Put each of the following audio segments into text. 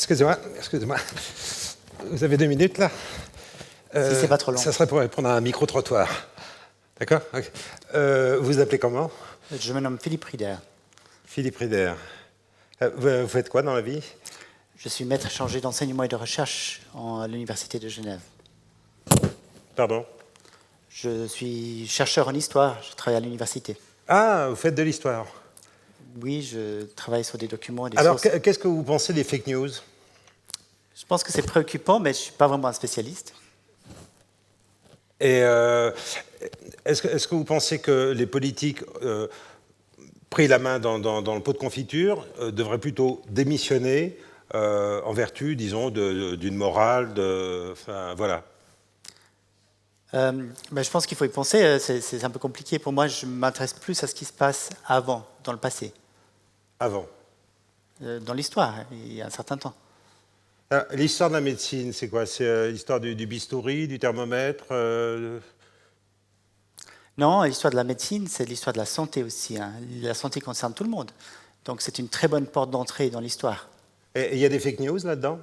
Excusez-moi. Vous avez 2 minutes là Si c'est pas trop long. Ça serait pour répondre à un micro-trottoir. D'accord. Ok. Vous appelez comment? Je me nomme Philippe Rieder. Philippe Rieder. Vous faites quoi dans la vie? Je suis maître chargé d'enseignement et de recherche à l'Université de Genève. Pardon? Je suis chercheur en histoire, je travaille à l'université. Ah, vous faites de l'histoire. Oui, je travaille sur des documents et des Alors, sources. qu'est-ce que vous pensez des fake news? Je pense que c'est préoccupant, mais je ne suis pas vraiment un spécialiste. Et est-ce que vous pensez que les politiques pris la main dans le pot de confiture devraient plutôt démissionner en vertu, disons, d'une morale, enfin, voilà. Mais je pense qu'il faut y penser, c'est un peu compliqué. Pour moi, je m'intéresse plus à ce qui se passe avant, dans le passé, Avant. dans l'histoire, il y a un certain temps. L'histoire de la médecine, c'est quoi? C'est l'histoire du bistouri, du thermomètre Non, l'histoire de la médecine, c'est l'histoire de la santé aussi. Hein. La santé concerne tout le monde. Donc c'est une très bonne porte d'entrée dans l'histoire. Et il y a des fake news là-dedans?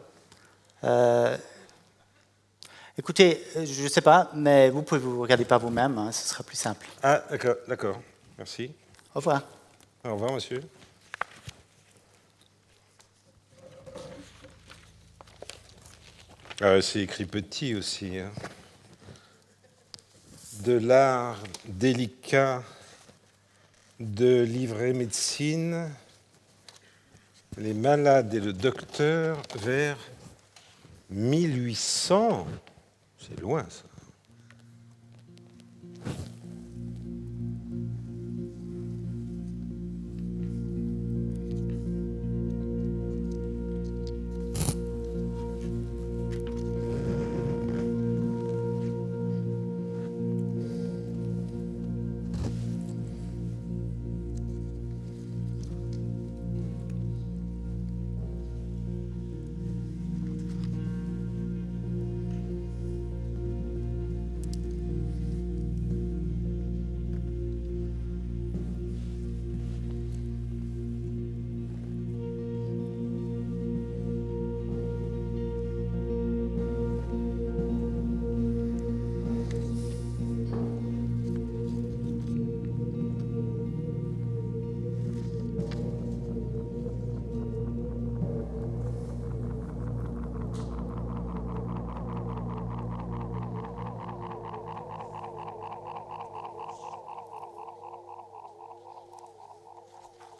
Écoutez, je ne sais pas, mais vous pouvez vous regarder par vous-même, hein, ce sera plus simple. Ah, d'accord. Merci. Au revoir. Au revoir, monsieur. C'est écrit petit aussi. Hein. De l'art délicat de livrer médecine, les malades et le docteur vers 1800. C'est loin, ça.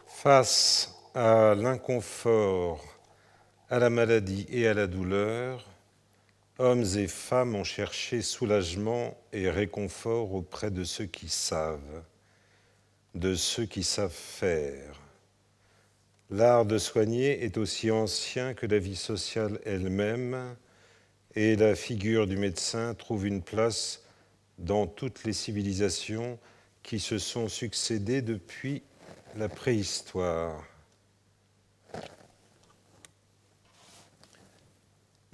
Face à l'inconfort, à la maladie et à la douleur, hommes et femmes ont cherché soulagement et réconfort auprès de ceux qui savent, de ceux qui savent faire. L'art de soigner est aussi ancien que la vie sociale elle-même, et la figure du médecin trouve une place dans toutes les civilisations qui se sont succédées depuis la préhistoire.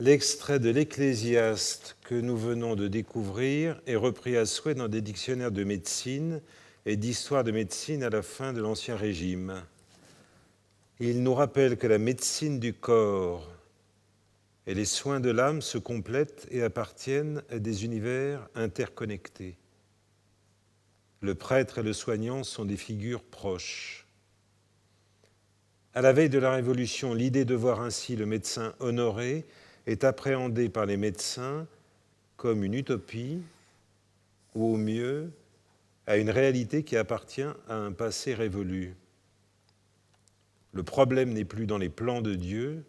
L'extrait de l'Ecclésiaste que nous venons de découvrir est repris à souhait dans des dictionnaires de médecine et d'histoire de médecine à la fin de l'Ancien Régime. Il nous rappelle que la médecine du corps et les soins de l'âme se complètent et appartiennent à des univers interconnectés. Le prêtre et le soignant sont des figures proches. À la veille de la Révolution, l'idée de voir ainsi le médecin honoré est appréhendée par les médecins comme une utopie ou au mieux à une réalité qui appartient à un passé révolu. Le problème n'est plus dans les plans de Dieu,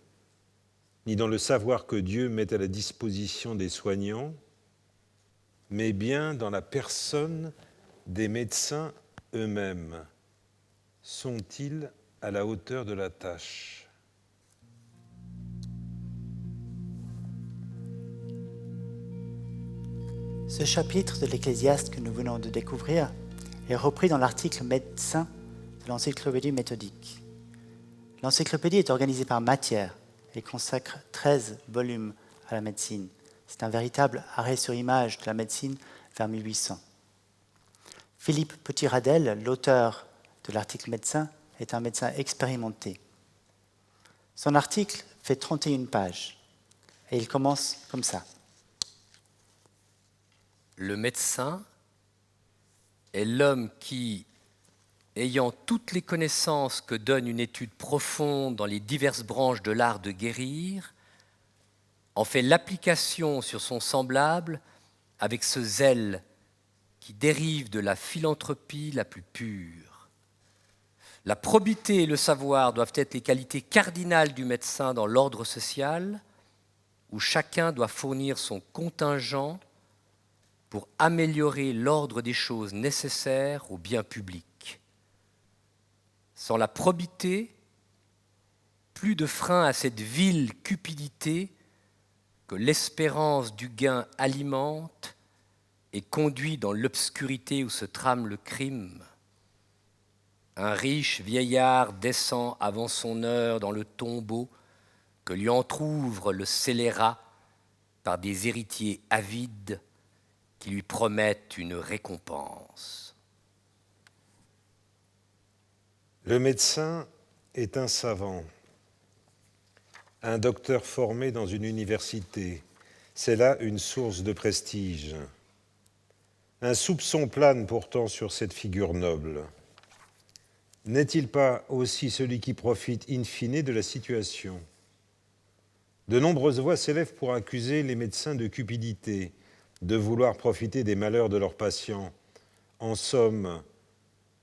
ni dans le savoir que Dieu met à la disposition des soignants, mais bien dans la personne des médecins eux-mêmes. Sont-ils à la hauteur de la tâche? Ce chapitre de l'Ecclésiaste que nous venons de découvrir est repris dans l'article médecin de l'encyclopédie méthodique. L'encyclopédie est organisée par matière et consacre 13 volumes à la médecine. C'est un véritable arrêt sur image de la médecine vers 1800. Philippe Petit-Radel, l'auteur de l'article médecin, est un médecin expérimenté. Son article fait 31 pages. Et il commence comme ça. Le médecin est l'homme qui, ayant toutes les connaissances que donne une étude profonde dans les diverses branches de l'art de guérir, en fait l'application sur son semblable avec ce zèle qui dérive de la philanthropie la plus pure. La probité et le savoir doivent être les qualités cardinales du médecin dans l'ordre social, où chacun doit fournir son contingent pour améliorer l'ordre des choses nécessaires au bien public. Sans la probité, plus de frein à cette vile cupidité que l'espérance du gain alimente et conduit dans l'obscurité où se trame le crime. Un riche vieillard descend avant son heure dans le tombeau que lui entr'ouvre le scélérat par des héritiers avides qui lui promettent une récompense. Le médecin est un savant, un docteur formé dans une université. C'est là une source de prestige. Un soupçon plane pourtant sur cette figure noble. N'est-il pas aussi celui qui profite in fine de la situation ? De nombreuses voix s'élèvent pour accuser les médecins de cupidité, de vouloir profiter des malheurs de leurs patients. En somme,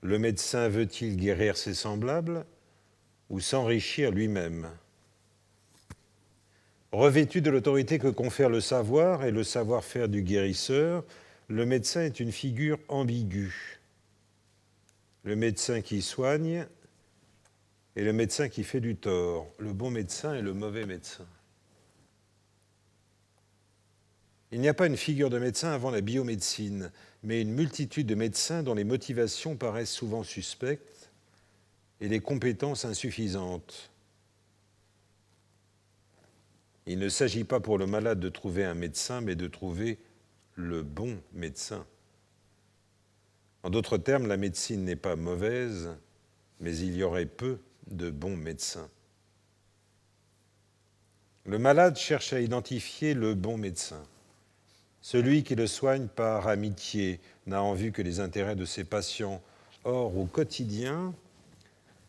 le médecin veut-il guérir ses semblables ou s'enrichir lui-même ? Revêtu de l'autorité que confère le savoir et le savoir-faire du guérisseur, le médecin est une figure ambiguë. Le médecin qui soigne et le médecin qui fait du tort, le bon médecin et le mauvais médecin. Il n'y a pas une figure de médecin avant la biomédecine, mais une multitude de médecins dont les motivations paraissent souvent suspectes et les compétences insuffisantes. Il ne s'agit pas pour le malade de trouver un médecin, mais de trouver le bon médecin. En d'autres termes, la médecine n'est pas mauvaise, mais il y aurait peu de bons médecins. Le malade cherche à identifier le bon médecin. Celui qui le soigne par amitié n'a en vue que les intérêts de ses patients. Or, au quotidien,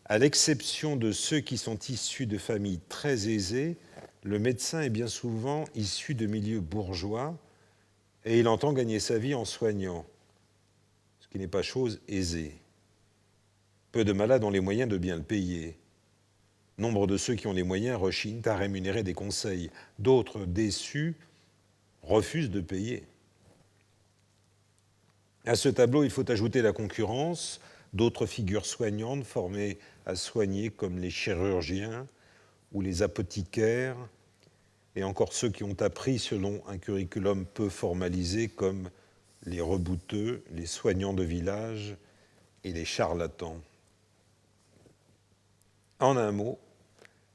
à l'exception de ceux qui sont issus de familles très aisées, le médecin est bien souvent issu de milieux bourgeois et il entend gagner sa vie en soignant, ce qui n'est pas chose aisée. Peu de malades ont les moyens de bien le payer. Nombre de ceux qui ont les moyens rechignent à rémunérer des conseils. D'autres, déçus, refusent de payer. À ce tableau, il faut ajouter la concurrence d'autres figures soignantes formées à soigner comme les chirurgiens ou les apothicaires, et encore ceux qui ont appris selon un curriculum peu formalisé comme les rebouteux, les soignants de village et les charlatans. En un mot,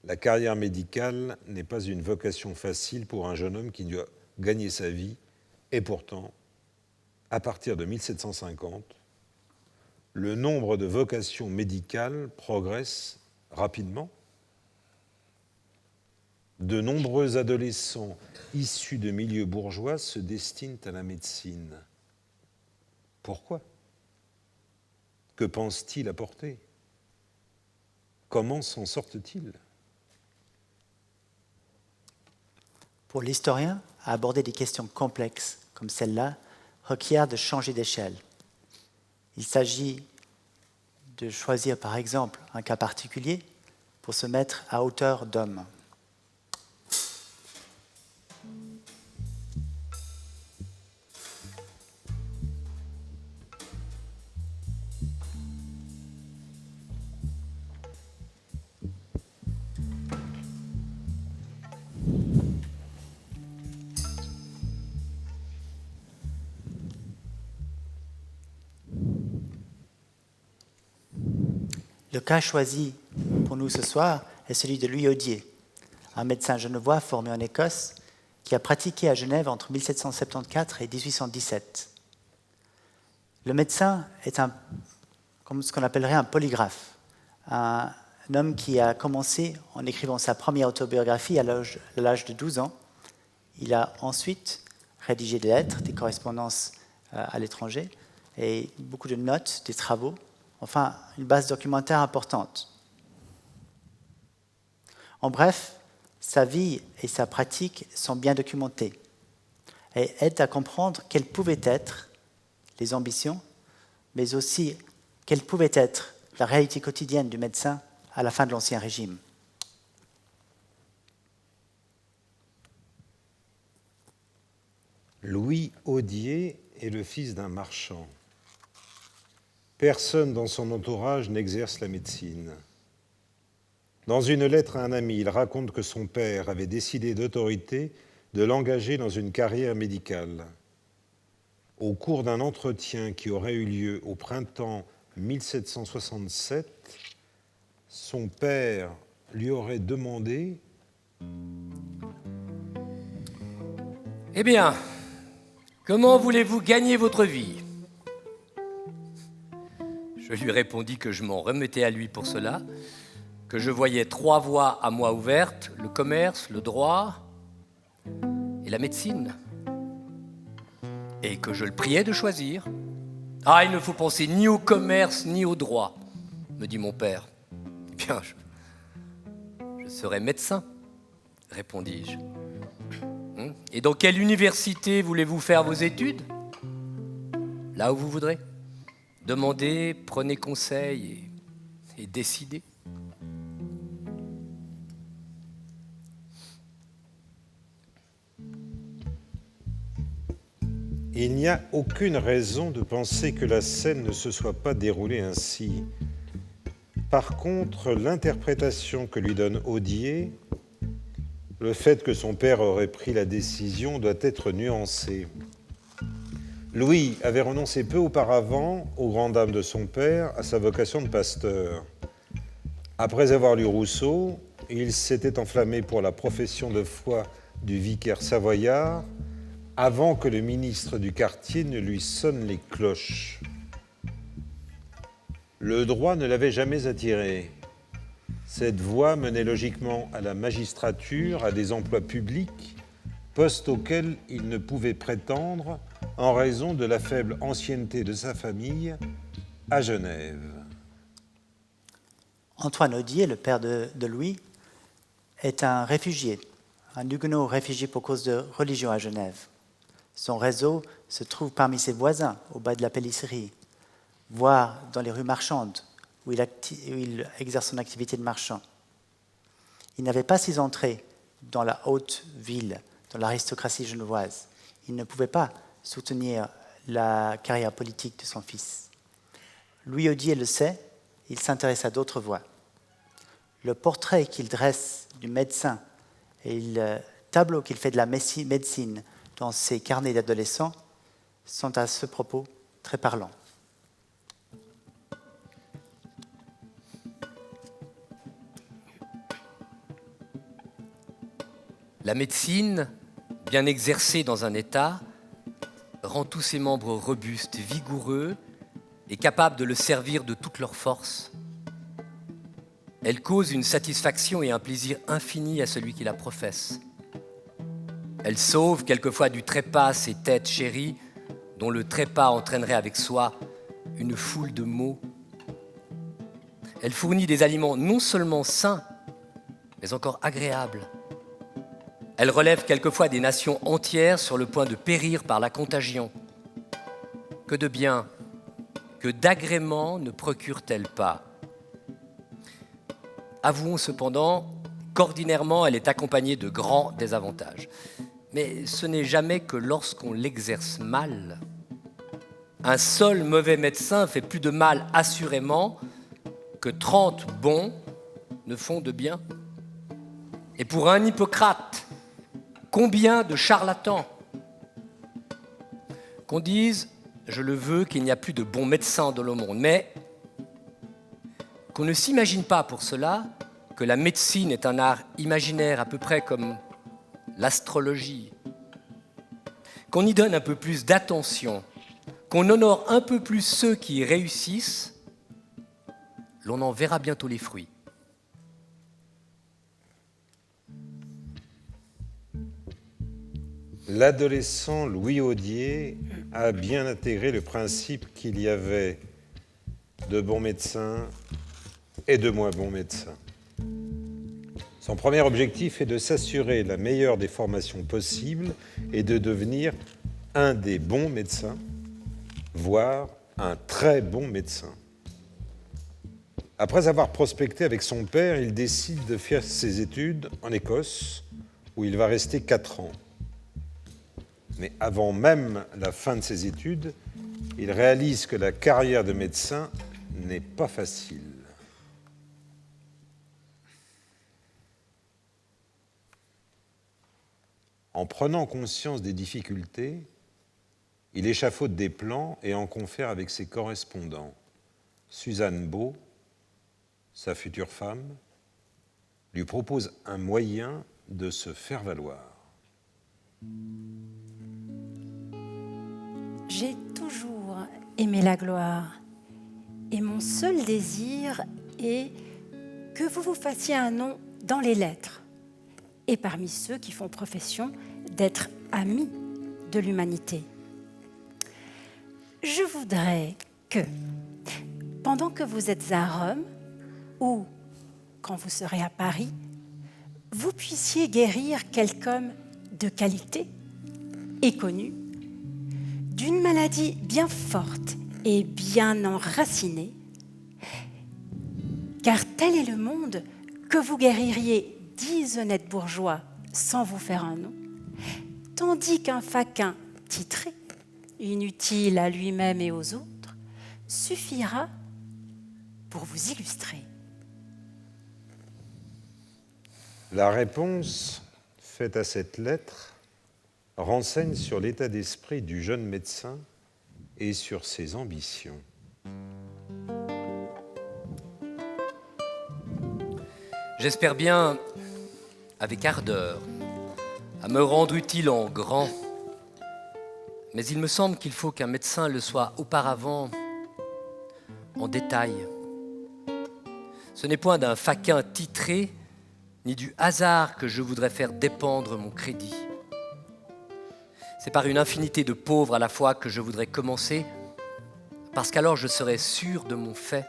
la carrière médicale n'est pas une vocation facile pour un jeune homme qui doit gagner sa vie, et pourtant, à partir de 1750, le nombre de vocations médicales progresse rapidement. De nombreux adolescents issus de milieux bourgeois se destinent à la médecine. Pourquoi ? Que pensent-ils apporter ? Comment s'en sortent-ils ? Pour l'historien, aborder des questions complexes comme celle-là requiert de changer d'échelle. Il s'agit de choisir par exemple un cas particulier pour se mettre à hauteur d'homme. Le cas choisi pour nous ce soir est celui de Louis Audier, un médecin genevois formé en Écosse qui a pratiqué à Genève entre 1774 et 1817. Le médecin est comme ce qu'on appellerait un polygraphe, un un homme qui a commencé en écrivant sa première autobiographie à l'âge de 12 ans. Il a ensuite rédigé des lettres, des correspondances à l'étranger, et beaucoup de notes, des travaux, enfin une base documentaire importante. En bref, sa vie et sa pratique sont bien documentées et aident à comprendre quelles pouvaient être les ambitions, mais aussi quelle pouvait être la réalité quotidienne du médecin à la fin de l'Ancien Régime. Louis Audier est le fils d'un marchand. Personne dans son entourage n'exerce la médecine. Dans une lettre à un ami, il raconte que son père avait décidé d'autorité de l'engager dans une carrière médicale. Au cours d'un entretien qui aurait eu lieu au printemps 1767, son père lui aurait demandé « Eh bien, comment voulez-vous gagner votre vie ?» Je lui répondis que je m'en remettais à lui pour cela, que je voyais 3 voies à moi ouvertes, le commerce, le droit et la médecine, et que je le priais de choisir. « Ah, il ne faut penser ni au commerce ni au droit, » me dit mon père. « Eh bien, je serai médecin, » répondis-je. « Et dans quelle université voulez-vous faire vos études ? Là où vous voudrez. Demandez, prenez conseil et décidez. » Il n'y a aucune raison de penser que la scène ne se soit pas déroulée ainsi. Par contre, l'interprétation que lui donne Audier, le fait que son père aurait pris la décision doit être nuancé. Louis avait renoncé peu auparavant, aux grandes dames de son père, à sa vocation de pasteur. Après avoir lu Rousseau, il s'était enflammé pour la profession de foi du vicaire savoyard, avant que le ministre du quartier ne lui sonne les cloches. Le droit ne l'avait jamais attiré. Cette voie menait logiquement à la magistrature, à des emplois publics, postes auxquels il ne pouvait prétendre en raison de la faible ancienneté de sa famille à Genève. Antoine Audier, le père de Louis, est un réfugié, un huguenot réfugié pour cause de religion à Genève. Son réseau se trouve parmi ses voisins, au bas de la Pélisserie, voire dans les rues marchandes, où il exerce son activité de marchand. Il n'avait pas ses entrées dans la haute ville, dans l'aristocratie genevoise. Il ne pouvait pas soutenir la carrière politique de son fils. Louis Audier le sait, il s'intéresse à d'autres voies. Le portrait qu'il dresse du médecin et le tableau qu'il fait de la médecine dans ses carnets d'adolescents sont à ce propos très parlants. La médecine, bien exercée dans un État, rend tous ses membres robustes, vigoureux et capables de le servir de toutes leurs forces. Elle cause une satisfaction et un plaisir infini à celui qui la professe. Elle sauve quelquefois du trépas ces têtes chéries dont le trépas entraînerait avec soi une foule de maux. Elle fournit des aliments non seulement sains, mais encore agréables. Elle relève quelquefois des nations entières sur le point de périr par la contagion. Que de bien, que d'agréments ne procure-t-elle pas ? Avouons cependant qu'ordinairement, elle est accompagnée de grands désavantages. Mais ce n'est jamais que lorsqu'on l'exerce mal. Un seul mauvais médecin fait plus de mal assurément que 30 bons ne font de bien. Et pour un Hippocrate, combien de charlatans ? Qu'on dise, je le veux, qu'il n'y a plus de bons médecins dans le monde, mais qu'on ne s'imagine pas pour cela que la médecine est un art imaginaire à peu près comme l'astrologie, qu'on y donne un peu plus d'attention, qu'on honore un peu plus ceux qui y réussissent, l'on en verra bientôt les fruits. l'adolescent Louis Audier a bien intégré le principe qu'il y avait de bons médecins et de moins bons médecins. Son premier objectif est de s'assurer la meilleure des formations possibles et de devenir un des bons médecins, voire un très bon médecin. Après avoir prospecté avec son père, il décide de faire ses études en Écosse, où il va rester 4 ans. Mais avant même la fin de ses études, il réalise que la carrière de médecin n'est pas facile. En prenant conscience des difficultés, il échafaude des plans et en confère avec ses correspondants. Suzanne Beau, sa future femme, lui propose un moyen de se faire valoir. J'ai toujours aimé la gloire et mon seul désir est que vous vous fassiez un nom dans les lettres et parmi ceux qui font profession d'être amis de l'humanité. Je voudrais que, pendant que vous êtes à Rome ou quand vous serez à Paris, vous puissiez guérir quelqu'un de qualité et connu d'une maladie bien forte et bien enracinée, car tel est le monde que vous guéririez 10 honnêtes bourgeois sans vous faire un nom, tandis qu'un faquin titré, inutile à lui-même et aux autres, suffira pour vous illustrer. La réponse faite à cette lettre renseigne sur l'état d'esprit du jeune médecin et sur ses ambitions. J'espère bien, avec ardeur, à me rendre utile en grand. Mais il me semble qu'il faut qu'un médecin le soit auparavant en détail. Ce n'est point d'un faquin titré, ni du hasard que je voudrais faire dépendre mon crédit. C'est par une infinité de pauvres à la fois que je voudrais commencer, parce qu'alors je serais sûr de mon fait.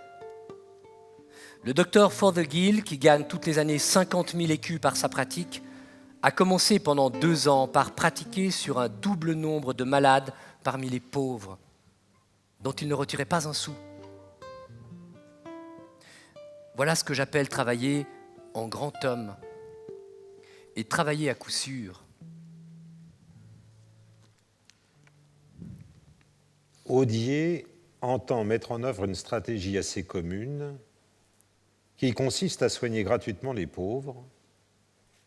Le docteur Fothergill, qui gagne toutes les années 50 000 écus par sa pratique, a commencé pendant 2 ans par pratiquer sur un double nombre de malades parmi les pauvres, dont il ne retirait pas un sou. Voilà ce que j'appelle travailler en grand homme, et travailler à coup sûr. Audier entend mettre en œuvre une stratégie assez commune qui consiste à soigner gratuitement les pauvres,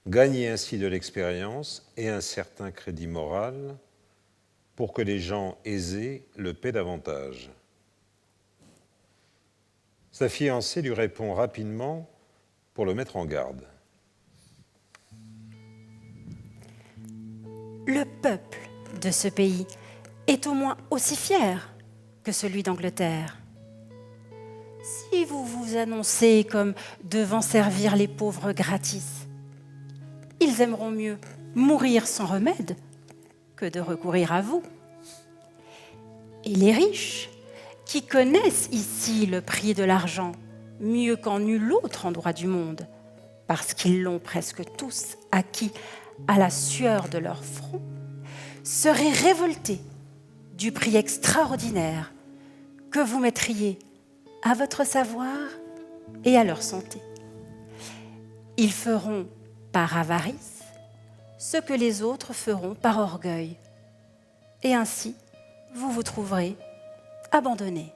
gagner ainsi de l'expérience et un certain crédit moral pour que les gens aisés le paient davantage. Sa fiancée lui répond rapidement pour le mettre en garde. Le peuple de ce pays est au moins aussi fier que celui d'Angleterre. Si vous vous annoncez comme devant servir les pauvres gratis, ils aimeront mieux mourir sans remède que de recourir à vous. Et les riches, qui connaissent ici le prix de l'argent mieux qu'en nul autre endroit du monde, parce qu'ils l'ont presque tous acquis à la sueur de leur front, seraient révoltés du prix extraordinaire que vous mettriez à votre savoir et à leur santé. Ils feront par avarice ce que les autres feront par orgueil. Et ainsi, vous vous trouverez abandonnés.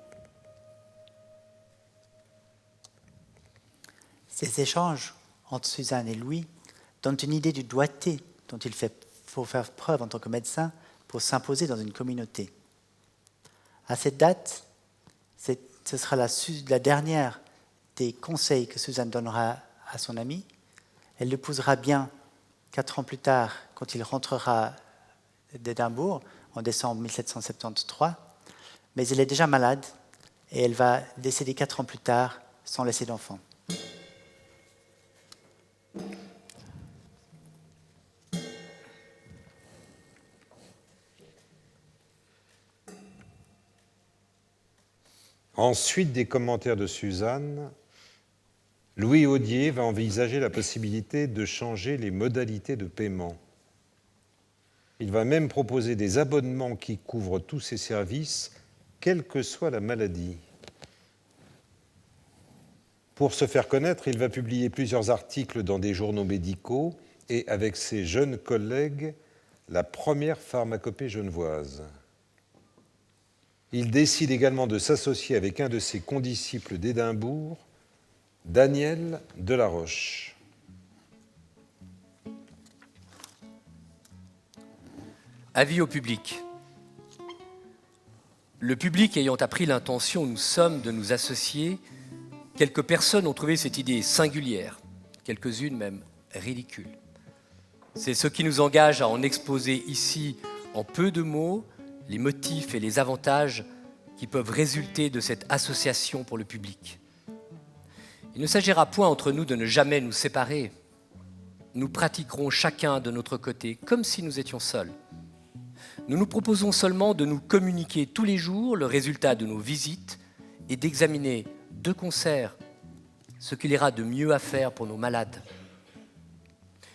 Ces échanges entre Suzanne et Louis donnent une idée du doigté dont il faut faire preuve en tant que médecin pour s'imposer dans une communauté. À cette date, ce sera la dernière des conseils que Suzanne donnera à son ami. Elle l'épousera bien 4 ans plus tard, quand il rentrera d'Édimbourg, en décembre 1773. Mais elle est déjà malade et elle va décéder 4 ans plus tard sans laisser d'enfant. Ensuite des commentaires de Suzanne, Louis Audier va envisager la possibilité de changer les modalités de paiement. Il va même proposer des abonnements qui couvrent tous ces services, quelle que soit la maladie. Pour se faire connaître, il va publier plusieurs articles dans des journaux médicaux et, avec ses jeunes collègues, la première pharmacopée genevoise. Il décide également de s'associer avec un de ses condisciples d'Édimbourg, Daniel Delaroche. Avis au public. Le public ayant appris l'intention où nous sommes de nous associer, quelques personnes ont trouvé cette idée singulière, quelques-unes même ridicules. C'est ce qui nous engage à en exposer ici, en peu de mots, les motifs et les avantages qui peuvent résulter de cette association pour le public. Il ne s'agira point entre nous de ne jamais nous séparer. Nous pratiquerons chacun de notre côté, comme si nous étions seuls. Nous nous proposons seulement de nous communiquer tous les jours le résultat de nos visites et d'examiner de concert ce qu'il ira de mieux à faire pour nos malades.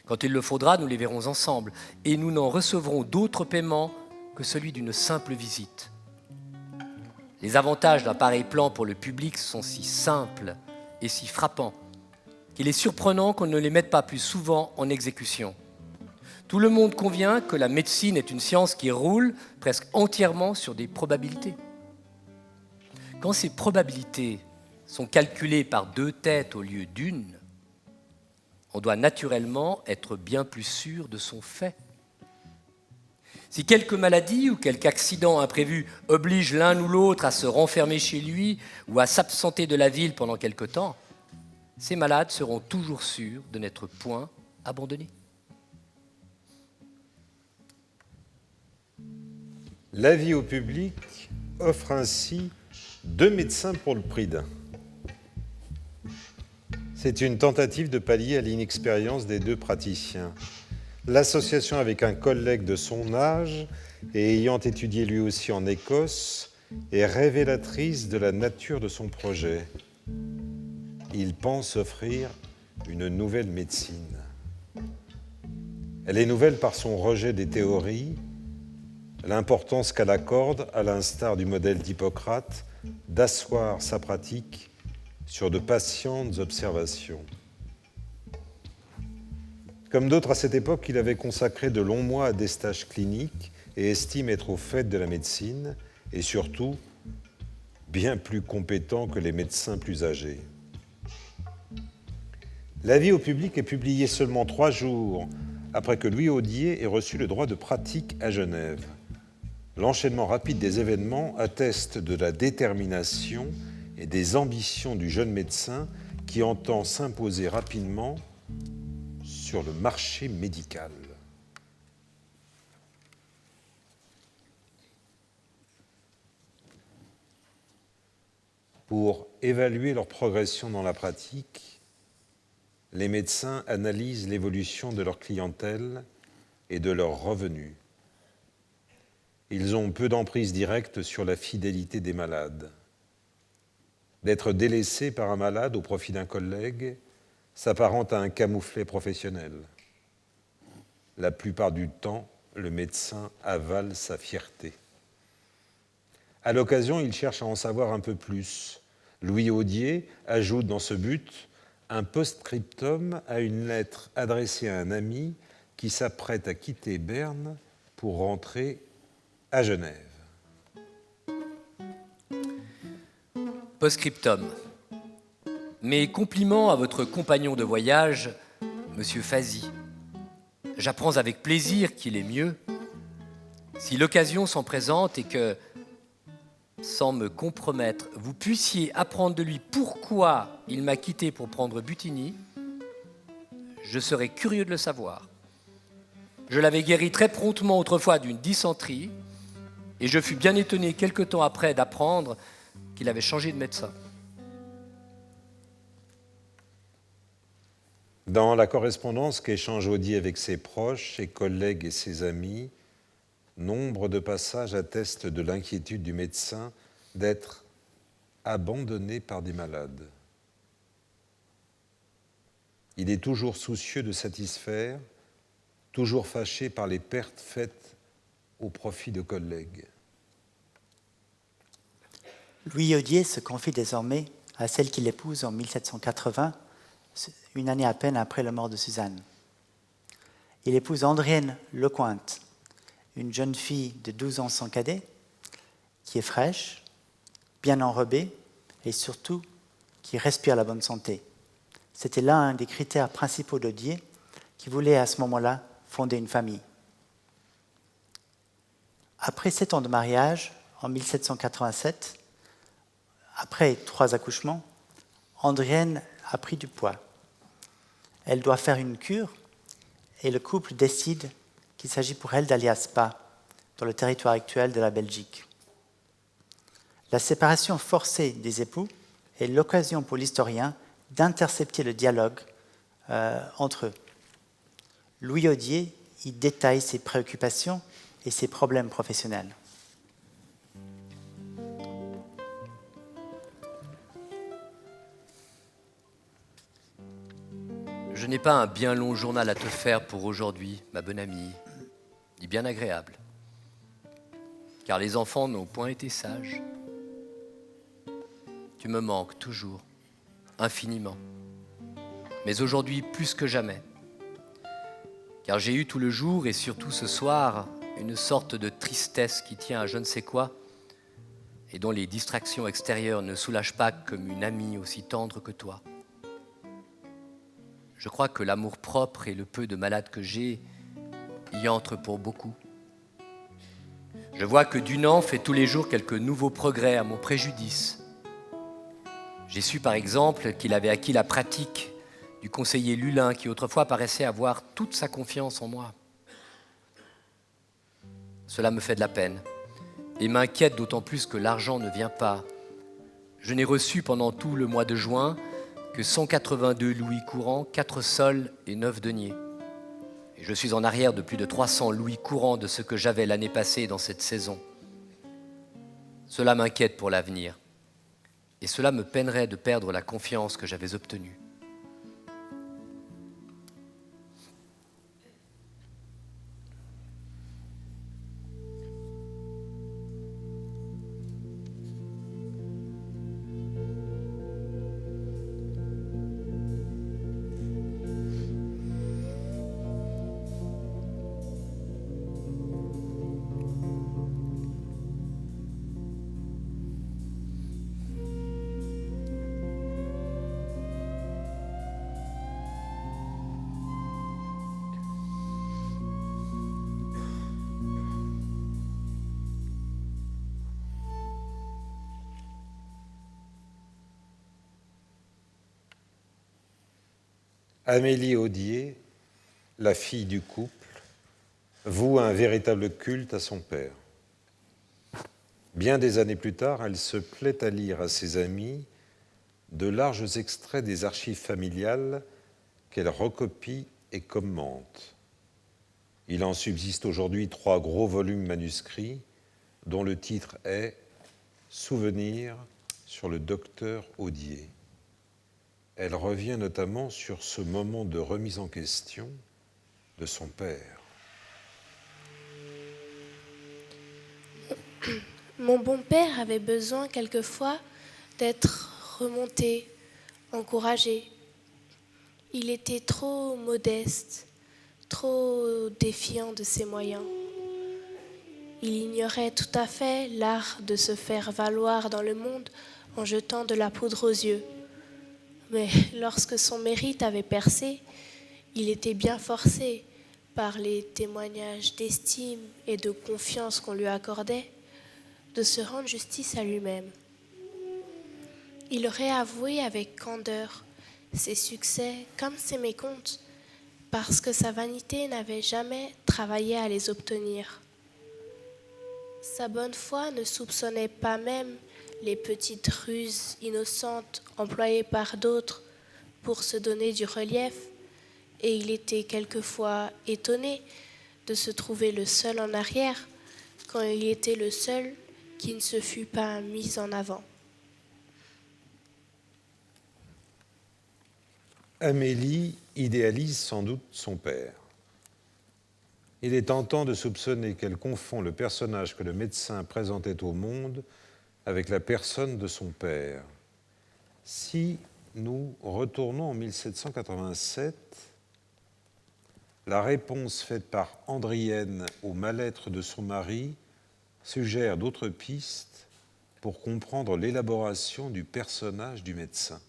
Quand il le faudra, nous les verrons ensemble et nous n'en recevrons d'autres paiements que celui d'une simple visite. Les avantages d'un pareil plan pour le public sont si simples et si frappants qu'il est surprenant qu'on ne les mette pas plus souvent en exécution. Tout le monde convient que la médecine est une science qui roule presque entièrement sur des probabilités. Quand ces probabilités sont calculées par 2 têtes au lieu d'une, on doit naturellement être bien plus sûr de son fait. Si quelque maladie ou quelque accident imprévu oblige l'un ou l'autre à se renfermer chez lui ou à s'absenter de la ville pendant quelque temps, ces malades seront toujours sûrs de n'être point abandonnés. L'avis au public offre ainsi 2 médecins pour le prix d'un. C'est une tentative de pallier à l'inexpérience des 2 praticiens. L'association avec un collègue de son âge et ayant étudié lui aussi en Écosse est révélatrice de la nature de son projet. Il pense offrir une nouvelle médecine. Elle est nouvelle par son rejet des théories, l'importance qu'elle accorde, à l'instar du modèle d'Hippocrate, d'asseoir sa pratique sur de patientes observations. Comme d'autres à cette époque, il avait consacré de longs mois à des stages cliniques et estime être au fait de la médecine et surtout bien plus compétent que les médecins plus âgés. L'avis au public est publié seulement 3 jours après que Louis Audier ait reçu le droit de pratique à Genève. L'enchaînement rapide des événements atteste de la détermination et des ambitions du jeune médecin qui entend s'imposer rapidement sur le marché médical. Pour évaluer leur progression dans la pratique, les médecins analysent l'évolution de leur clientèle et de leurs revenus. Ils ont peu d'emprise directe sur la fidélité des malades. D'être délaissé par un malade au profit d'un collègue s'apparente à un camouflet professionnel. La plupart du temps, le médecin avale sa fierté. À l'occasion, il cherche à en savoir un peu plus. Louis Audier ajoute dans ce but un post-scriptum à une lettre adressée à un ami qui s'apprête à quitter Berne pour rentrer à Genève. Post-scriptum. Mes compliments à votre compagnon de voyage, Monsieur Fazy. J'apprends avec plaisir qu'il est mieux. Si l'occasion s'en présente et que, sans me compromettre, vous puissiez apprendre de lui pourquoi il m'a quitté pour prendre Butigny, je serais curieux de le savoir. Je l'avais guéri très promptement autrefois d'une dysenterie et je fus bien étonné quelque temps après d'apprendre qu'il avait changé de médecin. Dans la correspondance qu'échange Audier avec ses proches, ses collègues et ses amis, nombre de passages attestent de l'inquiétude du médecin d'être abandonné par des malades. Il est toujours soucieux de satisfaire, toujours fâché par les pertes faites au profit de collègues. Louis Audier se confie désormais à celle qu'il épouse en 1780, une année à peine après la mort de Suzanne. Il épouse Andrienne Lecointe, une jeune fille de 12 ans sans cadet, qui est fraîche, bien enrobée et surtout qui respire la bonne santé. C'était là un des critères principaux d'Audier, qui voulait à ce moment-là fonder une famille. Après 7 ans de mariage, en 1787, après 3 accouchements, Andrienne a pris du poids. Elle doit faire une cure et le couple décide qu'il s'agit pour elle d'aller à Spa, dans le territoire actuel de la Belgique. La séparation forcée des époux est l'occasion pour l'historien d'intercepter le dialogue entre eux. Louis Audier y détaille ses préoccupations et ses problèmes professionnels. Je n'ai pas un bien long journal à te faire pour aujourd'hui, ma bonne amie, ni bien agréable, car les enfants n'ont point été sages. Tu me manques toujours, infiniment, mais aujourd'hui plus que jamais, car j'ai eu tout le jour et surtout ce soir une sorte de tristesse qui tient à je ne sais quoi et dont les distractions extérieures ne soulagent pas comme une amie aussi tendre que toi. Je crois que l'amour-propre et le peu de malade que j'ai y entrent pour beaucoup. Je vois que Dunant fait tous les jours quelques nouveaux progrès à mon préjudice. J'ai su par exemple qu'il avait acquis la pratique du conseiller Lulin qui autrefois paraissait avoir toute sa confiance en moi. Cela me fait de la peine et m'inquiète d'autant plus que l'argent ne vient pas. Je n'ai reçu pendant tout le mois de juin que 182 louis courants, 4 sols et 9 deniers. Et je suis en arrière de plus de 300 louis courants de ce que j'avais l'année passée dans cette saison. Cela m'inquiète pour l'avenir. Et cela me peinerait de perdre la confiance que j'avais obtenue. Amélie Audier, la fille du couple, voue un véritable culte à son père. Bien des années plus tard, elle se plaît à lire à ses amis de larges extraits des archives familiales qu'elle recopie et commente. Il en subsiste aujourd'hui 3 gros volumes manuscrits dont le titre est « Souvenirs sur le docteur Audier ». Elle revient notamment sur ce moment de remise en question de son père. Mon bon père avait besoin quelquefois d'être remonté, encouragé. Il était trop modeste, trop défiant de ses moyens. Il ignorait tout à fait l'art de se faire valoir dans le monde en jetant de la poudre aux yeux. Mais lorsque son mérite avait percé, il était bien forcé, par les témoignages d'estime et de confiance qu'on lui accordait, de se rendre justice à lui-même. Il aurait avoué avec candeur ses succès comme ses mécomptes, parce que sa vanité n'avait jamais travaillé à les obtenir. Sa bonne foi ne soupçonnait pas même les petites ruses innocentes employées par d'autres pour se donner du relief, et il était quelquefois étonné de se trouver le seul en arrière quand il était le seul qui ne se fût pas mis en avant. Amélie idéalise sans doute son père. Il est tentant de soupçonner qu'elle confond le personnage que le médecin présentait au monde avec la personne de son père. Si nous retournons en 1787, la réponse faite par Andrienne au mal-être de son mari suggère d'autres pistes pour comprendre l'élaboration du personnage du médecin.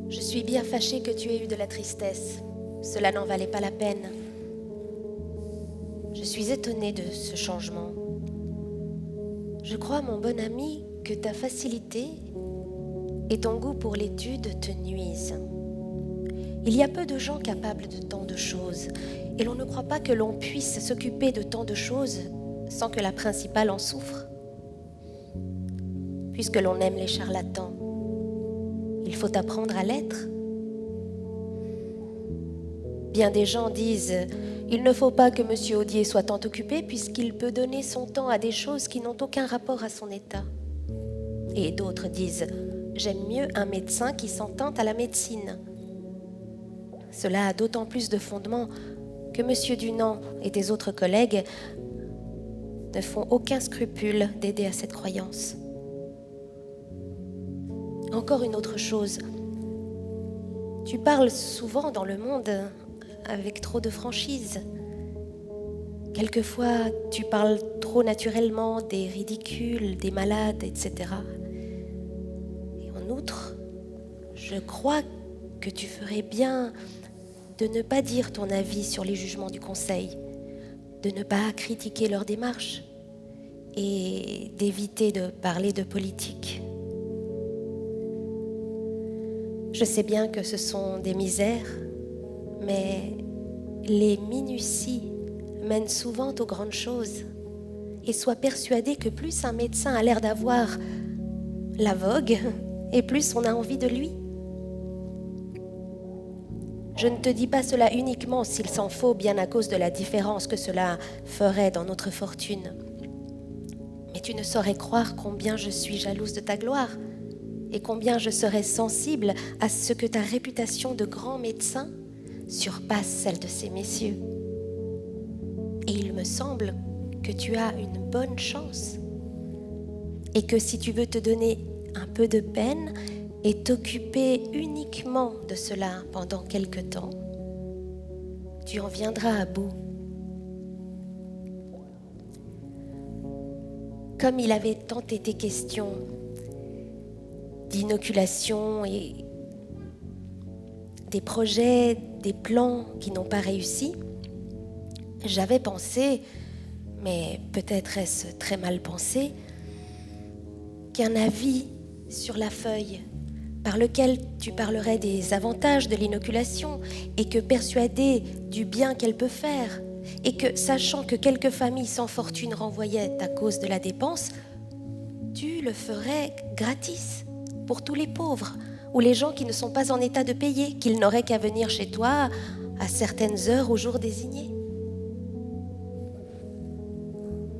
Je suis bien fâchée que tu aies eu de la tristesse. Cela n'en valait pas la peine. Je suis étonnée de ce changement. Je crois, mon bon ami, que ta facilité et ton goût pour l'étude te nuisent. Il y a peu de gens capables de tant de choses, et l'on ne croit pas que l'on puisse s'occuper de tant de choses sans que la principale en souffre. Puisque l'on aime les charlatans, il faut apprendre à l'être. Bien des gens disent « Il ne faut pas que M. Audier soit tant occupé puisqu'il peut donner son temps à des choses qui n'ont aucun rapport à son état. » Et d'autres disent « J'aime mieux un médecin qui s'en tint à la médecine. » Cela a d'autant plus de fondement que M. Dunant et des autres collègues ne font aucun scrupule d'aider à cette croyance. Encore une autre chose. Tu parles souvent dans le monde avec trop de franchise. Quelquefois, tu parles trop naturellement des ridicules, des malades, etc. Et en outre, je crois que tu ferais bien de ne pas dire ton avis sur les jugements du Conseil, de ne pas critiquer leur démarche et d'éviter de parler de politique. Je sais bien que ce sont des misères, mais les minuties mènent souvent aux grandes choses. Et sois persuadé que plus un médecin a l'air d'avoir la vogue, et plus on a envie de lui. Je ne te dis pas cela uniquement s'il s'en faut, bien à cause de la différence que cela ferait dans notre fortune. Mais tu ne saurais croire combien je suis jalouse de ta gloire et combien je serais sensible à ce que ta réputation de grand médecin surpasse celle de ces messieurs. Et il me semble que tu as une bonne chance et que si tu veux te donner un peu de peine et t'occuper uniquement de cela pendant quelque temps, tu en viendras à bout. Comme il avait tant été question d'inoculation et des projets, des plans qui n'ont pas réussi, j'avais pensé, mais peut-être est-ce très mal pensé, qu'un avis sur la feuille par lequel tu parlerais des avantages de l'inoculation et que persuadé du bien qu'elle peut faire et que, sachant que quelques familles sans fortune renvoyaient à cause de la dépense, tu le ferais gratis pour tous les pauvres ou les gens qui ne sont pas en état de payer, qu'ils n'auraient qu'à venir chez toi à certaines heures au jour désigné.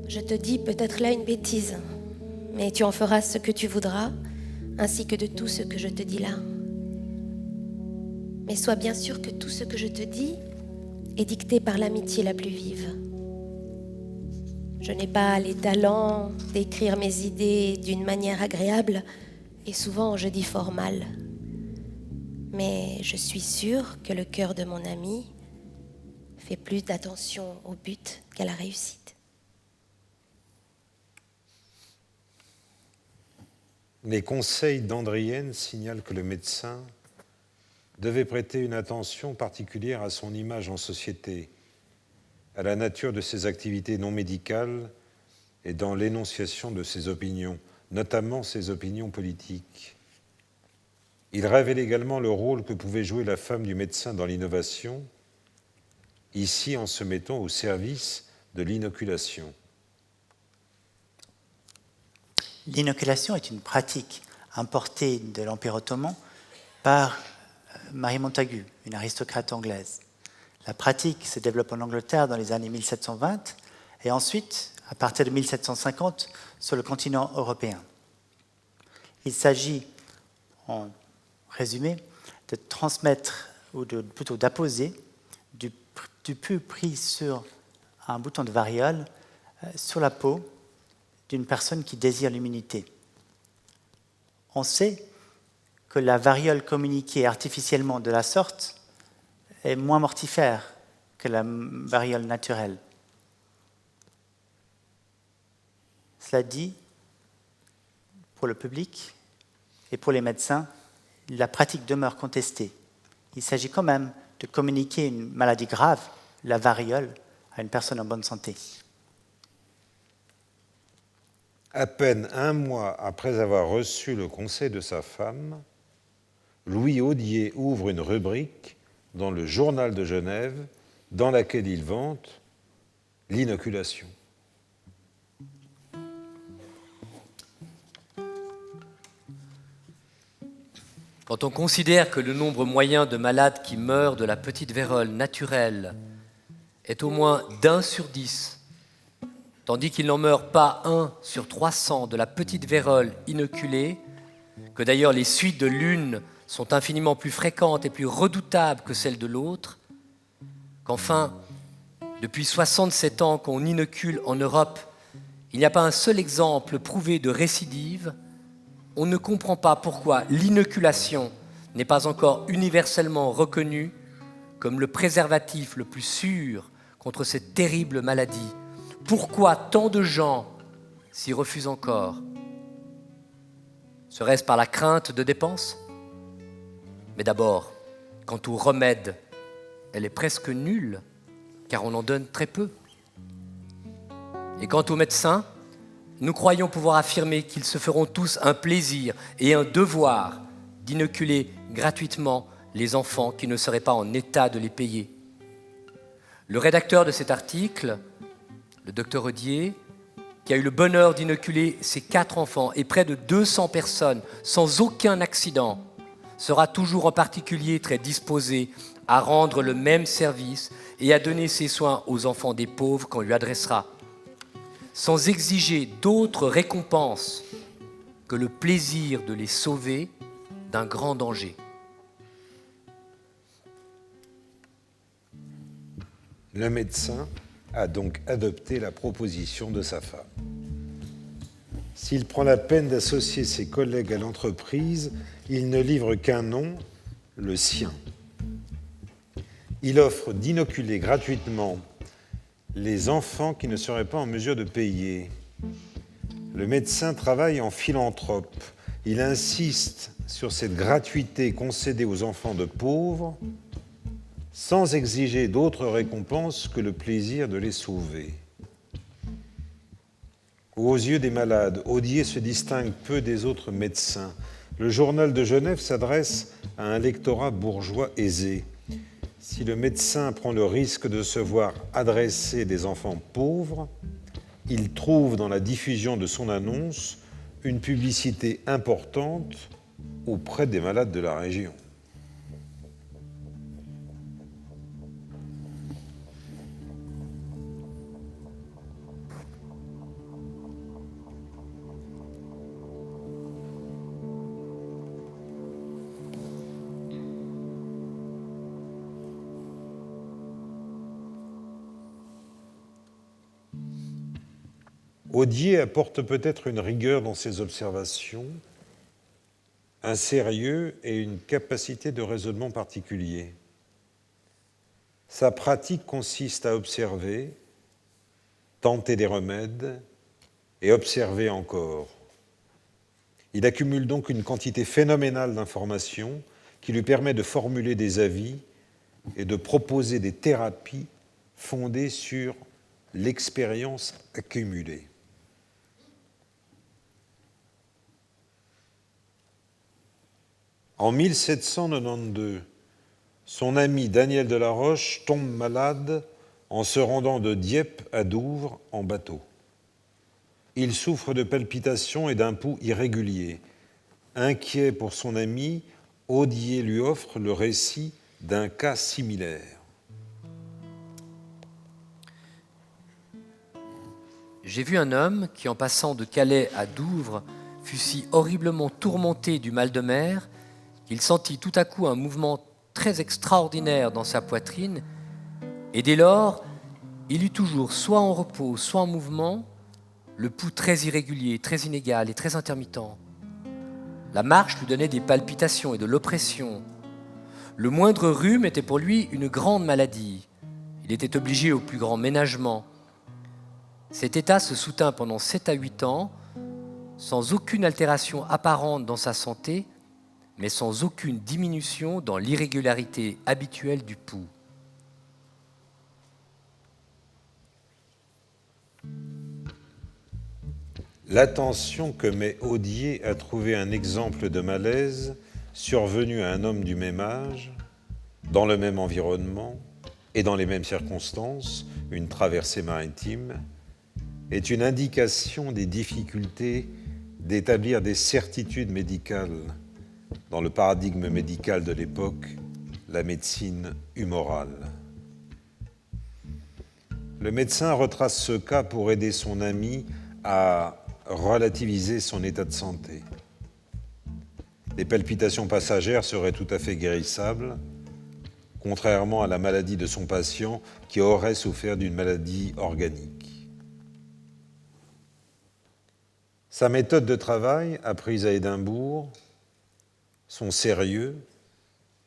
Je te dis peut-être là une bêtise, mais tu en feras ce que tu voudras, ainsi que de tout ce que je te dis là. Mais sois bien sûr que tout ce que je te dis est dicté par l'amitié la plus vive. Je n'ai pas les talents d'écrire mes idées d'une manière agréable, et souvent je dis fort mal. Mais je suis sûre que le cœur de mon ami fait plus d'attention au but qu'à la réussite. Les conseils d'Andrienne signalent que le médecin devait prêter une attention particulière à son image en société, à la nature de ses activités non médicales et dans l'énonciation de ses opinions, notamment ses opinions politiques. Il révèle également le rôle que pouvait jouer la femme du médecin dans l'innovation, ici en se mettant au service de l'inoculation. L'inoculation est une pratique importée de l'Empire ottoman par Marie Montagu, une aristocrate anglaise. La pratique se développe en Angleterre dans les années 1720 et ensuite, à partir de 1750, sur le continent européen. Il s'agit, en résumé, de transmettre, ou plutôt d'apposer du pu pris sur un bouton de variole sur la peau d'une personne qui désire l'immunité. On sait que la variole communiquée artificiellement de la sorte est moins mortifère que la variole naturelle. Cela dit, pour le public et pour les médecins, la pratique demeure contestée. Il s'agit quand même de communiquer une maladie grave, la variole, à une personne en bonne santé. À peine un mois après avoir reçu le conseil de sa femme, Louis Audier ouvre une rubrique dans le Journal de Genève dans laquelle il vante l'inoculation. Quand on considère que le nombre moyen de malades qui meurent de la petite vérole naturelle est au moins d'1 sur 10, tandis qu'il n'en meurt pas 1 sur 300 de la petite vérole inoculée, que d'ailleurs les suites de l'une sont infiniment plus fréquentes et plus redoutables que celles de l'autre, qu'enfin, depuis 67 ans qu'on inocule en Europe, il n'y a pas un seul exemple prouvé de récidive, on ne comprend pas pourquoi l'inoculation n'est pas encore universellement reconnue comme le préservatif le plus sûr contre cette terrible maladie. Pourquoi tant de gens s'y refusent encore? Serait-ce par la crainte de dépenses? Mais d'abord, quant au remède, elle est presque nulle, car on en donne très peu. Et quant aux médecins, nous croyons pouvoir affirmer qu'ils se feront tous un plaisir et un devoir d'inoculer gratuitement les enfants qui ne seraient pas en état de les payer. Le rédacteur de cet article, le docteur Audier, qui a eu le bonheur d'inoculer ses 4 enfants et près de 200 personnes sans aucun accident, sera toujours en particulier très disposé à rendre le même service et à donner ses soins aux enfants des pauvres qu'on lui adressera, sans exiger d'autre récompense que le plaisir de les sauver d'un grand danger. Le médecin a donc adopté la proposition de sa femme. S'il prend la peine d'associer ses collègues à l'entreprise, il ne livre qu'un nom, le sien. Il offre d'inoculer gratuitement les enfants qui ne seraient pas en mesure de payer. Le médecin travaille en philanthrope. Il insiste sur cette gratuité concédée aux enfants de pauvres sans exiger d'autre récompense que le plaisir de les sauver. Aux yeux des malades, Audier se distingue peu des autres médecins. Le Journal de Genève s'adresse à un lectorat bourgeois aisé. Si le médecin prend le risque de se voir adresser des enfants pauvres, il trouve dans la diffusion de son annonce une publicité importante auprès des malades de la région. Audier apporte peut-être une rigueur dans ses observations, un sérieux et une capacité de raisonnement particulier. Sa pratique consiste à observer, tenter des remèdes et observer encore. Il accumule donc une quantité phénoménale d'informations qui lui permet de formuler des avis et de proposer des thérapies fondées sur l'expérience accumulée. En 1792, son ami Daniel de la Roche tombe malade en se rendant de Dieppe à Douvres en bateau. Il souffre de palpitations et d'un pouls irrégulier. Inquiet pour son ami, Audier lui offre le récit d'un cas similaire. J'ai vu un homme qui, en passant de Calais à Douvres, fut si horriblement tourmenté du mal de mer qu'il sentit tout à coup un mouvement très extraordinaire dans sa poitrine, et dès lors, il eut toujours, soit en repos, soit en mouvement, le pouls très irrégulier, très inégal et très intermittent. La marche lui donnait des palpitations et de l'oppression. Le moindre rhume était pour lui une grande maladie. Il était obligé au plus grand ménagement. Cet état se soutint pendant 7 à 8 ans, sans aucune altération apparente dans sa santé, mais sans aucune diminution dans l'irrégularité habituelle du pouls. L'attention que met Audier à trouver un exemple de malaise survenu à un homme du même âge, dans le même environnement et dans les mêmes circonstances, une traversée maritime, est une indication des difficultés d'établir des certitudes médicales dans le paradigme médical de l'époque, la médecine humorale. Le médecin retrace ce cas pour aider son ami à relativiser son état de santé. Les palpitations passagères seraient tout à fait guérissables, contrairement à la maladie de son patient qui aurait souffert d'une maladie organique. Sa méthode de travail, apprise à Édimbourg, son sérieux,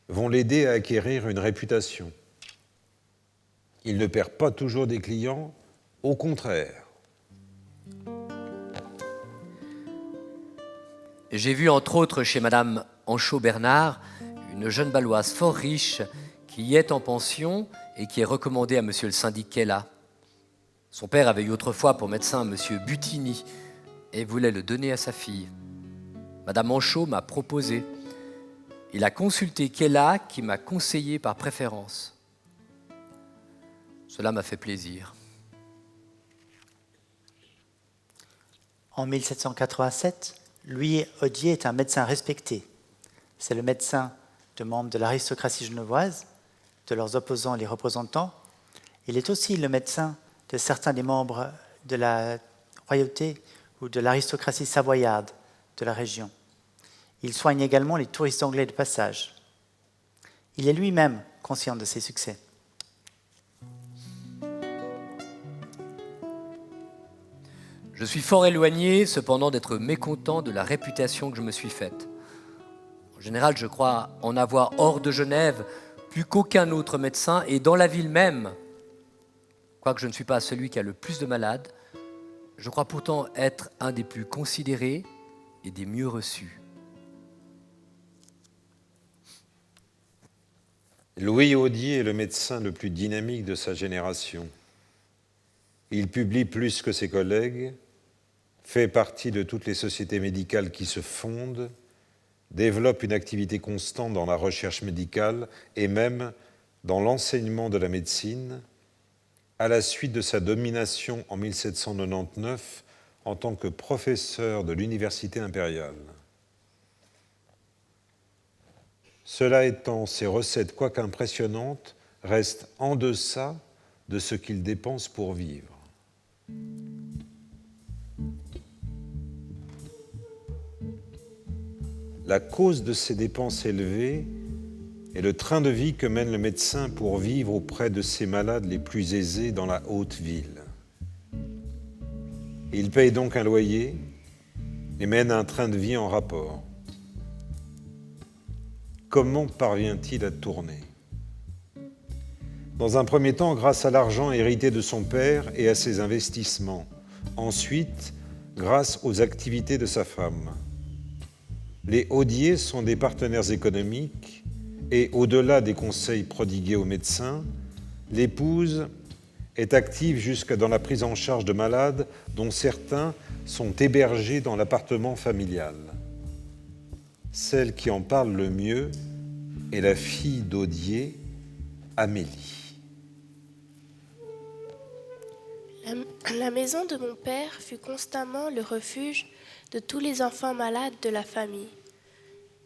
vont l'aider à acquérir une réputation. Il ne perd pas toujours des clients, au contraire. J'ai vu entre autres chez Madame Anchaud-Bernard une jeune Baloise fort riche qui y est en pension et qui est recommandée à Monsieur le syndic Kella. Son père avait eu autrefois pour médecin Monsieur Butini et voulait le donner à sa fille. Madame Anchaud m'a proposé. Il a consulté Kella qui m'a conseillé par préférence. Cela m'a fait plaisir. En 1787, Louis Audier est un médecin respecté. C'est le médecin de membres de l'aristocratie genevoise, de leurs opposants les représentants. Il est aussi le médecin de certains des membres de la royauté ou de l'aristocratie savoyarde de la région. Il soigne également les touristes anglais de passage. Il est lui-même conscient de ses succès. Je suis fort éloigné, cependant, d'être mécontent de la réputation que je me suis faite. En général, je crois en avoir hors de Genève plus qu'aucun autre médecin, et dans la ville même, quoique je ne suis pas celui qui a le plus de malades, je crois pourtant être un des plus considérés et des mieux reçus. Louis Audier est le médecin le plus dynamique de sa génération. Il publie plus que ses collègues, fait partie de toutes les sociétés médicales qui se fondent, développe une activité constante dans la recherche médicale et même dans l'enseignement de la médecine, à la suite de sa domination en 1799 en tant que professeur de l'Université impériale. Cela étant, ses recettes, quoique impressionnantes, restent en deçà de ce qu'il dépense pour vivre. La cause de ces dépenses élevées est le train de vie que mène le médecin pour vivre auprès de ses malades les plus aisés dans la haute ville. Il paye donc un loyer et mène un train de vie en rapport. Comment parvient-il à tourner ? Dans un premier temps, grâce à l'argent hérité de son père et à ses investissements. Ensuite, grâce aux activités de sa femme. Les Audier sont des partenaires économiques et, au-delà des conseils prodigués aux médecins, l'épouse est active jusque dans la prise en charge de malades dont certains sont hébergés dans l'appartement familial. Celle qui en parle le mieux est la fille d'Audier, Amélie. La maison de mon père fut constamment le refuge de tous les enfants malades de la famille.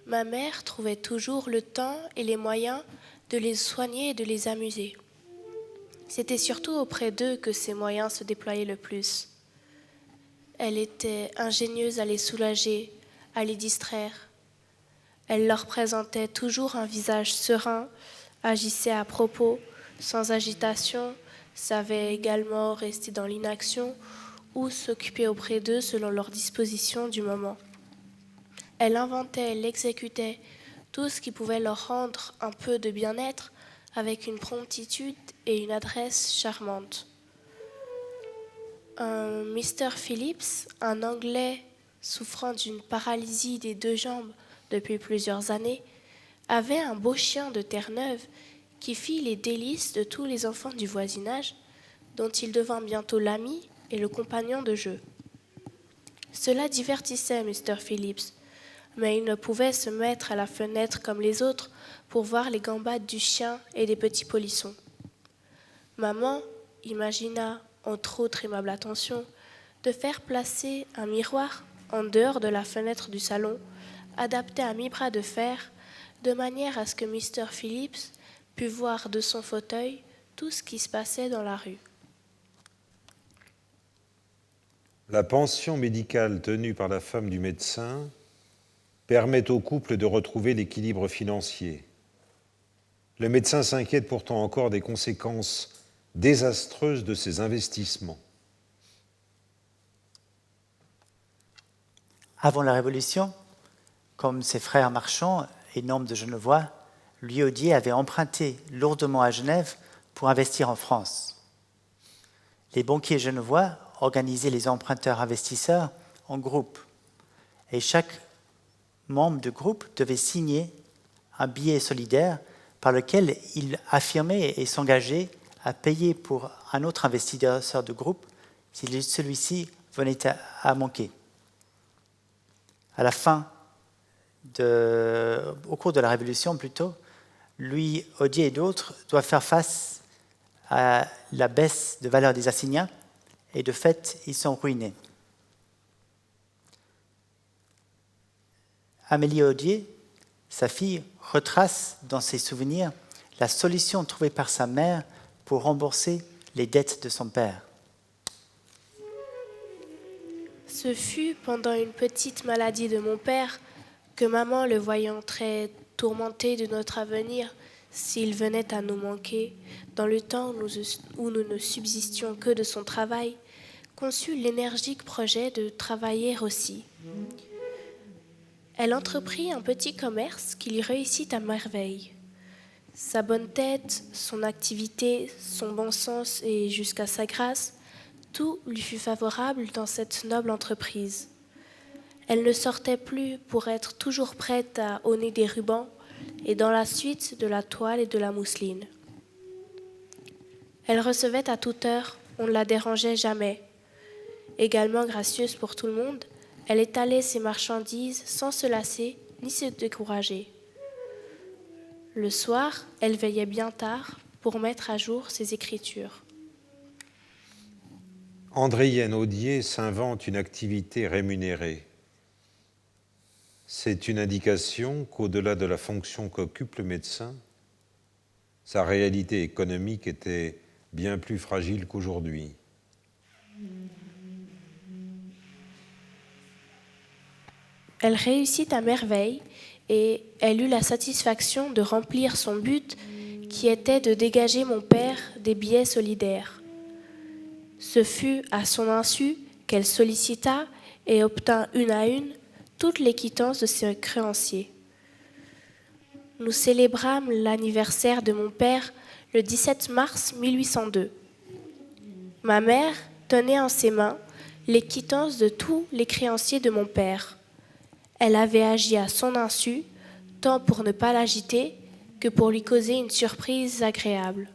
Ma mère trouvait toujours le temps et les moyens de les soigner et de les amuser. C'était surtout auprès d'eux que ces moyens se déployaient le plus. Elle était ingénieuse à les soulager, à les distraire. Elle leur présentait toujours un visage serein, agissait à propos, sans agitation, savait également rester dans l'inaction ou s'occuper auprès d'eux selon leurs dispositions du moment. Elle inventait, elle exécutait tout ce qui pouvait leur rendre un peu de bien-être avec une promptitude et une adresse charmantes. Un Mr. Phillips, un Anglais souffrant d'une paralysie des 2 jambes depuis plusieurs années, avait un beau chien de Terre-Neuve qui fit les délices de tous les enfants du voisinage, dont il devint bientôt l'ami et le compagnon de jeu. Cela divertissait Mr. Phillips, mais il ne pouvait se mettre à la fenêtre comme les autres pour voir les gambades du chien et des petits polissons. Maman imagina, entre autres aimables attentions, de faire placer un miroir en dehors de la fenêtre du salon, adapté à mi-bras de fer, de manière à ce que Mr. Phillips pût voir de son fauteuil tout ce qui se passait dans la rue. La pension médicale tenue par la femme du médecin permet au couple de retrouver l'équilibre financier. Le médecin s'inquiète pourtant encore des conséquences désastreuses de ses investissements. Avant la Révolution, comme ses frères marchands et nobles de Genevois, Louis Audier avait emprunté lourdement à Genève pour investir en France. Les banquiers genevois organisaient les emprunteurs investisseurs en groupe et chaque membre de groupe devait signer un billet solidaire par lequel il affirmait et s'engageait à payer pour un autre investisseur de groupe si celui-ci venait à manquer. Au cours de la Révolution plutôt, Louis Audier et d'autres doivent faire face à la baisse de valeur des assignats et de fait, ils sont ruinés. Amélie Audier, sa fille, retrace dans ses souvenirs la solution trouvée par sa mère pour rembourser les dettes de son père. Ce fut pendant une petite maladie de mon père que maman, le voyant très tourmenté de notre avenir, s'il venait à nous manquer, dans le temps où nous ne subsistions que de son travail, conçut l'énergique projet de travailler aussi. Elle entreprit un petit commerce qui lui réussit à merveille. Sa bonne tête, son activité, son bon sens et jusqu'à sa grâce, tout lui fut favorable dans cette noble entreprise. Elle ne sortait plus pour être toujours prête à auner des rubans et dans la suite de la toile et de la mousseline. Elle recevait à toute heure, on ne la dérangeait jamais. Également gracieuse pour tout le monde, elle étalait ses marchandises sans se lasser ni se décourager. Le soir, elle veillait bien tard pour mettre à jour ses écritures. Andrienne Audier s'invente une activité rémunérée. C'est une indication qu'au-delà de la fonction qu'occupe le médecin, sa réalité économique était bien plus fragile qu'aujourd'hui. Elle réussit à merveille et elle eut la satisfaction de remplir son but qui était de dégager mon père des billets solidaires. Ce fut à son insu qu'elle sollicita et obtint une à une toutes les quittances de ses créanciers. Nous célébrâmes l'anniversaire de mon père le 17 mars 1802. Ma mère tenait en ses mains les quittances de tous les créanciers de mon père. Elle avait agi à son insu, tant pour ne pas l'agiter que pour lui causer une surprise agréable.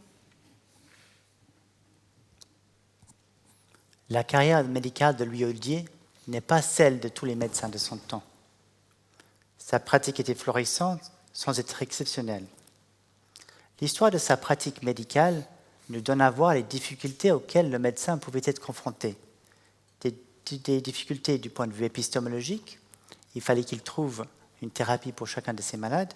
La carrière médicale de Louis Audier n'est pas celle de tous les médecins de son temps. Sa pratique était florissante sans être exceptionnelle. L'histoire de sa pratique médicale nous donne à voir les difficultés auxquelles le médecin pouvait être confronté. Des difficultés du point de vue épistémologique, il fallait qu'il trouve une thérapie pour chacun de ses malades.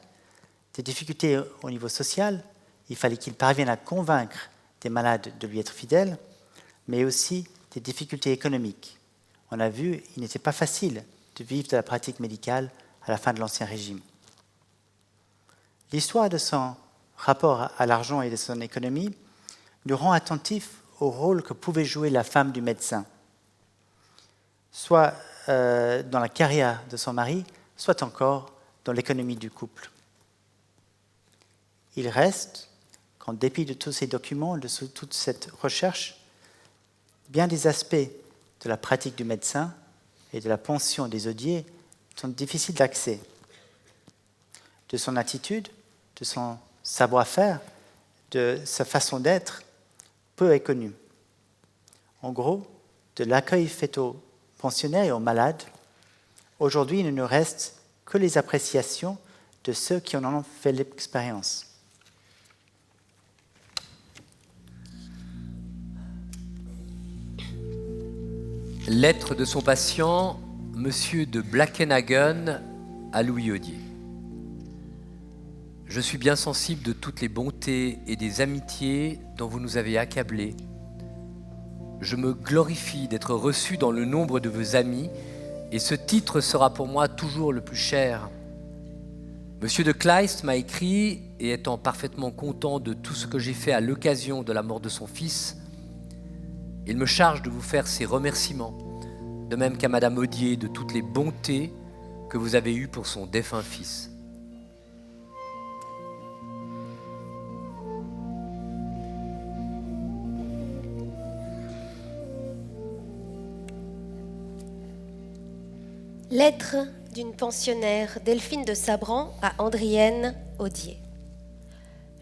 Des difficultés au niveau social, il fallait qu'il parvienne à convaincre des malades de lui être fidèles, mais aussi des difficultés économiques, On a vu, il n'était pas facile de vivre de la pratique médicale à la fin de l'Ancien Régime. L'histoire de son rapport à l'argent et de son économie nous rend attentifs au rôle que pouvait jouer la femme du médecin, soit dans la carrière de son mari, soit encore dans l'économie du couple. Il reste qu'en dépit de tous ces documents, de toute cette recherche, bien des aspects de la pratique du médecin et de la pension des odiers sont difficiles d'accès. De son attitude, de son savoir-faire, de sa façon d'être, peu est connu. En gros, de l'accueil fait aux pensionnaires et aux malades, aujourd'hui, il ne nous reste que les appréciations de ceux qui en ont fait l'expérience. Lettre de son patient, Monsieur de Blackenhagen à Louis Odier. Je suis bien sensible de toutes les bontés et des amitiés dont vous nous avez accablés. Je me glorifie d'être reçu dans le nombre de vos amis, et ce titre sera pour moi toujours le plus cher. Monsieur de Kleist m'a écrit, et étant parfaitement content de tout ce que j'ai fait à l'occasion de la mort de son fils, il me charge de vous faire ses remerciements, de même qu'à Madame Odier de toutes les bontés que vous avez eues pour son défunt fils. Lettre d'une pensionnaire, Delphine de Sabran, à Andrienne Odier.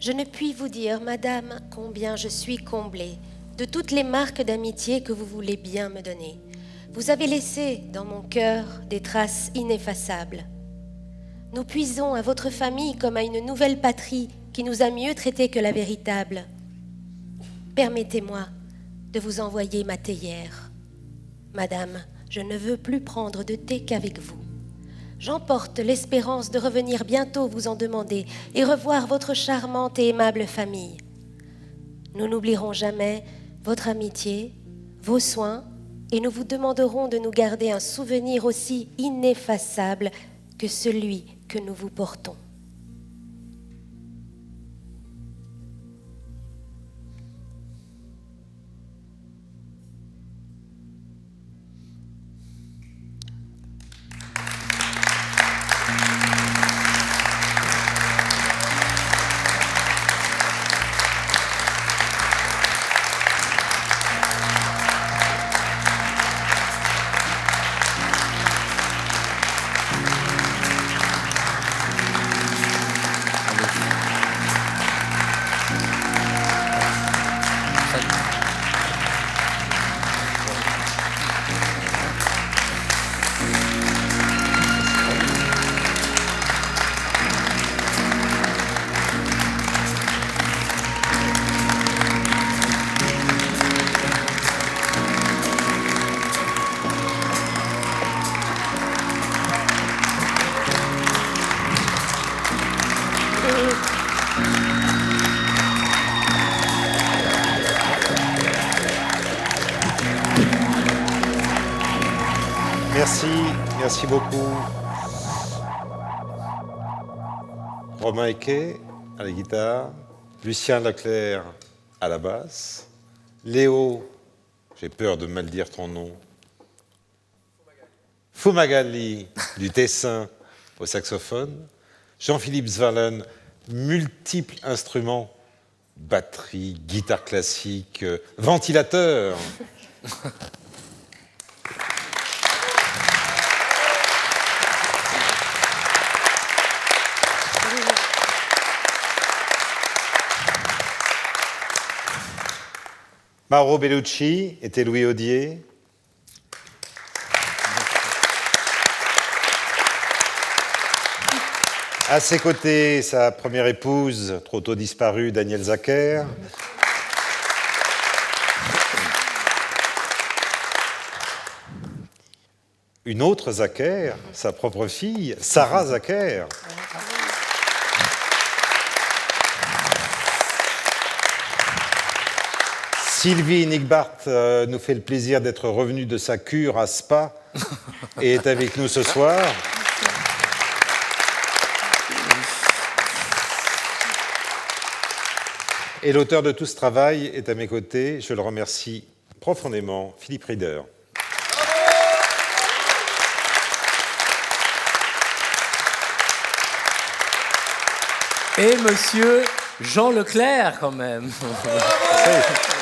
Je ne puis vous dire, madame, combien je suis comblée de toutes les marques d'amitié que vous voulez bien me donner. Vous avez laissé dans mon cœur des traces ineffaçables. Nous puisons à votre famille comme à une nouvelle patrie qui nous a mieux traités que la véritable. Permettez-moi de vous envoyer ma théière. Madame, je ne veux plus prendre de thé qu'avec vous. J'emporte l'espérance de revenir bientôt vous en demander et revoir votre charmante et aimable famille. Nous n'oublierons jamais votre amitié, vos soins, et nous vous demanderons de nous garder un souvenir aussi ineffaçable que celui que nous vous portons. Merci beaucoup. Romain Equet à la guitare, Lucien Leclerc à la basse, Léo, j'ai peur de mal dire ton nom, Fumagalli du Tessin au saxophone, Jean-Philippe Zwalen, multiples instruments, batterie, guitare classique, ventilateur. Mauro Bellucci était Louis Odier. À ses côtés, sa première épouse, trop tôt disparue, Danielle Zacher. Une autre Zacher, sa propre fille, Sarah Zacher. Sylvie Nigbart nous fait le plaisir d'être revenue de sa cure à Spa et est avec nous ce soir. Et l'auteur de tout ce travail est à mes côtés. Je le remercie profondément, Philippe Rieder. Et monsieur Jean Leclerc, quand même. Oui.